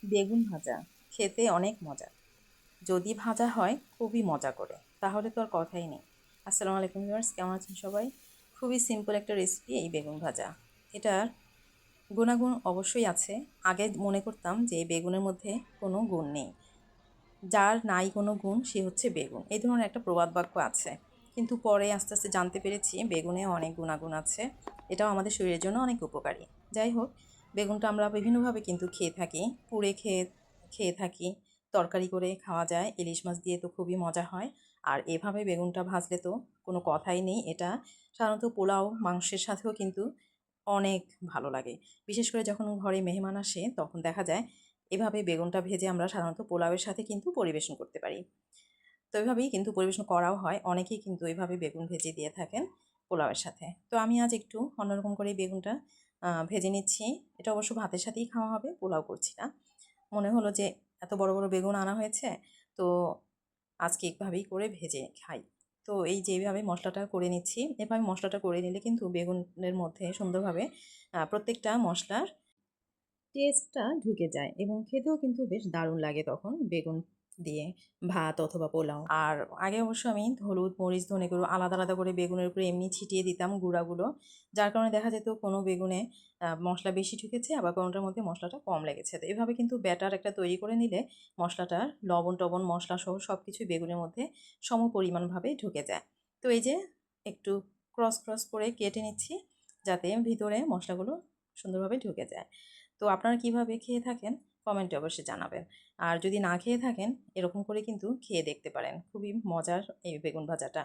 বেগুন ভাজা খেতে অনেক মজা। যদি ভাজা হয় খুবই মজা করে, তাহলে তো আর কথাই নেই। আসসালামু আলাইকুম ভিউয়ার্স, কেমন আছেন সবাই? খুবই সিম্পল একটা রেসিপি এই বেগুন ভাজা। এটার গুণাগুণ অবশ্যই আছে। আগে মনে করতাম যে এই বেগুনের মধ্যে কোনো গুণ নেই, যার নাই কোনো গুণ সে হচ্ছে বেগুন, এই ধরনের একটা প্রবাদ বাক্য আছে। কিন্তু পরে আস্তে আস্তে জানতে পেরেছি বেগুনে অনেক গুণাগুণ আছে, এটাও আমাদের শরীরের জন্য অনেক উপকারী। যাই হোক, বেগুনটা আমরা বিভিন্নভাবে কিন্তু খেয়ে থাকি। পুড়ে খেয়ে খেয়ে থাকি, তরকারি করে খাওয়া যায়, ইলিশ মাছ দিয়ে তো খুবই মজা হয়। আর এভাবে বেগুনটা ভাজলে তো কোনো কথাই নেই। এটা সাধারণত পোলাও মাংসের সাথেও কিন্তু অনেক ভালো লাগে। বিশেষ করে যখন ঘরে মেহমান আসে তখন দেখা যায় এভাবে বেগুনটা ভেজে আমরা সাধারণত পোলাওয়ের সাথে কিন্তু পরিবেশন করতে পারি। তো এভাবেই কিন্তু পরিবেশন করাও হয়। অনেকেই কিন্তু এভাবে বেগুন ভেজে দিয়ে থাকেন পোলাওয়ের সাথে। তো আমি আজ একটু অন্যরকম করে বেগুনটা ভেজে নিচ্ছি। এটা অবশ্য ভাতের সাথেই খাওয়া হবে, পোলাও করছি না। মনে হলো যে এত বড় বড় বেগুন আনা হয়েছে, তো আজকে এইভাবেই করে ভেজে খাই। তো এই যে এইভাবে মশলাটা করে নিচ্ছি, এভাবে মশলাটা করে নিলে কিন্তু বেগুনের মধ্যে সুন্দরভাবে প্রত্যেকটা মশলার টেস্টটা ঢুকে যায় এবং খেতেও কিন্তু বেশ দারুণ লাগে তখন বেগুন দিয়ে ভাত অথবা পোলাও। আর আগে অবশ্য আমি হলুদ, মরিচ, ধনে গুঁড়ো আলাদা আলাদা করে বেগুনের উপরে এমনি ছিটিয়ে দিতাম গুঁড়াগুলো। যার কারণে দেখা যেত কোনো বেগুনে মশলা বেশি ঢুকেছে, আবার কোনোটার মধ্যে মশলাটা কম লেগেছে। তো এভাবে কিন্তু ব্যাটার একটা তৈরি করে নিলে মশলাটার লবণ-টবণ মশলাসহ সব কিছুই বেগুনের মধ্যে সমপরিমাণভাবে ঢুকে যায়। তো এই যে একটু ক্রস করে কেটে নিচ্ছি যাতে ভিতরে মশলাগুলো সুন্দরভাবে ঢুকে যায়। তো আপনারা কিভাবে খেয়ে থাকেন কমেন্টে অবশ্যই জানাবেন। আর যদি না খেয়ে থাকেন এরকম করে কিন্তু খেয়ে দেখতে পারেন। খুবই মজার এই বেগুন ভাজাটা।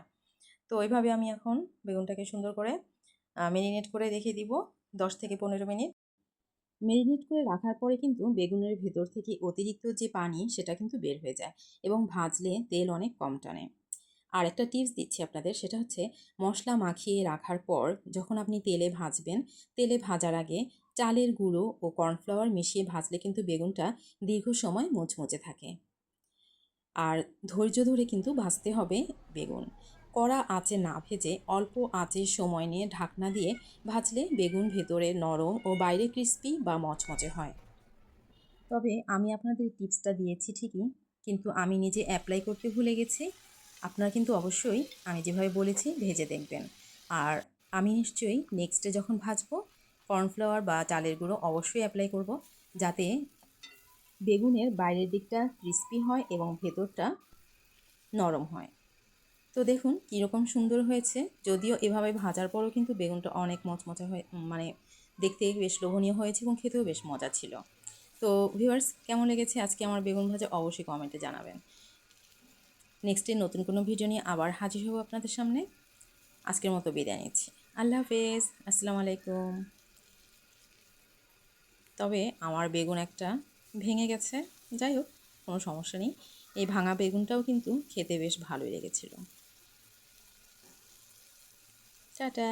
তো ওইভাবে আমি এখন বেগুনটাকে সুন্দর করে মেরিনেট করে রেখে দিব ১০ থেকে ১৫ মিনিট। মেরিনেট করে রাখার পরে কিন্তু বেগুনের ভেতর থেকে অতিরিক্ত যে পানি সেটা কিন্তু বের হয়ে যায় এবং ভাজলে তেল অনেক কম টানে। আর একটা টিপস দিচ্ছি আপনাদের, সেটা হচ্ছে মশলা মাখিয়ে রাখার পর যখন আপনি তেলে ভাজবেন, তেলে ভাজার আগে চালের গুঁড়ো ও কর্নফ্লাওয়ার মিশিয়ে ভাজলে কিন্তু বেগুনটা দীর্ঘ সময় মুচমুচে থাকে। আর ধৈর্য ধরে কিন্তু ভাজতে হবে বেগুন। কড়া আঁচে না ভেজে অল্প আঁচে সময় নিয়ে ঢাকনা দিয়ে ভাজলে বেগুন ভেতরে নরম ও বাইরে ক্রিস্পি বা মচমচে হয়। তবে আমি আপনাদের টিপসটা দিয়েছি ঠিকই, কিন্তু আমি নিজে অ্যাপ্লাই করতে ভুলে গেছি। আপনারা কিন্তু অবশ্যই আমি যেভাবে বলেছি ভেজে দেখবেন। আর আমি নিশ্চয়ই নেক্সটে যখন ভাজবো কর্নফ্লাওয়ার বা চালের গুঁড়ো অবশ্যই অ্যাপ্লাই করব, যাতে বেগুনের বাইরের দিকটা ক্রিস্পি হয় এবং ভেতরটা নরম হয়। তো দেখুন কীরকম সুন্দর হয়েছে। যদিও এভাবে ভাজার পরও কিন্তু বেগুনটা অনেক মচমচে হয়ে মানে দেখতে বেশ লোভনীয় হয়েছে এবং খেতেও বেশ মজা ছিল। তো ভিউয়ার্স, কেমন লেগেছে আজকে আমার বেগুন ভাজা অবশ্যই কমেন্টে জানাবেন। নেক্সট ডে নতুন কোনো ভিডিও নিয়ে আবার হাজির হব আপনাদের সামনে। আজকের মতো বিদায় নিচ্ছি। আল্লাহ হাফেজ, আসসালামু আলাইকুম। তবে আমার বেগুন একটা ভেঙে গেছে, যাই হোক কোনো সমস্যা নেই। এই ভাঙা বেগুনটাও কিন্তু খেতে বেশ ভালোই লেগেছিল। টাটা।